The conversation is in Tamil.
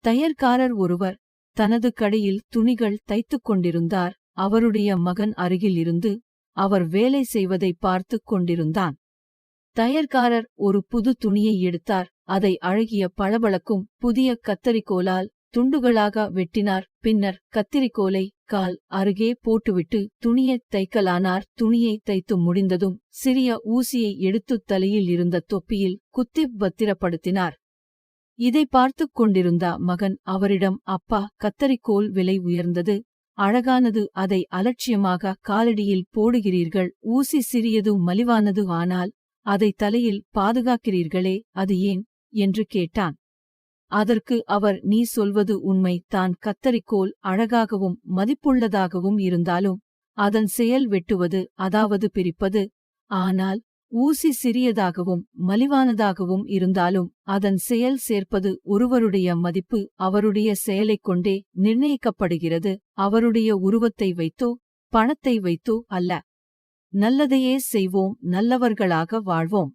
தையற்காரர் ஒருவர் தனது கடையில் துணிகள் தைத்துக் கொண்டிருந்தார். அவருடைய மகன் அருகில் இருந்து அவர் வேலை செய்வதை பார்த்துக் கொண்டிருந்தான். தையற்காரர் ஒரு புது துணியை எடுத்தார். அதை அழகிய பளபளக்கும் புதிய கத்தரிக்கோலால் துண்டுகளாக வெட்டினார். பின்னர் கத்திரிக்கோலை கால் அருகே போட்டுவிட்டு துணியைத் தைக்கலானார். துணியை தைத்து முடிந்ததும் சிறிய ஊசியை எடுத்துத் தலையில் இருந்த தொப்பியில் குத்திப் பத்திரப்படுத்தினார். இதை பார்த்துக் கொண்டிருந்த மகன் அவரிடம், அப்பா, கத்தரிக்கோல் விலை உயர்ந்தது, அழகானது, அதை அலட்சியமாக காலடியில் போடுகிறீர்கள். ஊசி சிறியது மலிவானது, ஆனால் அதை தலையில் பாதுகாக்கிறீர்களே, அது ஏன் என்று கேட்டான். அதற்கு அவர், நீ சொல்வது உண்மை தான். கத்தரிக்கோல் அழகாகவும் மதிப்புள்ளதாகவும் இருந்தாலும் அதன் செயல் வெட்டுவது, அதாவது பிரிப்பது. ஆனால் ஊசி சிறியதாகவும் மலிவானதாகவும் இருந்தாலும் அதன் செயல் சேர்ப்பது. ஒருவருடைய மதிப்பு அவருடைய செயலைக் கொண்டே நிர்ணயிக்கப்படுகிறது, அவருடைய உருவத்தை வைத்தோ பணத்தை வைத்தோ அல்ல. நல்லதையே செய்வோம், நல்லவர்களாக வாழ்வோம்.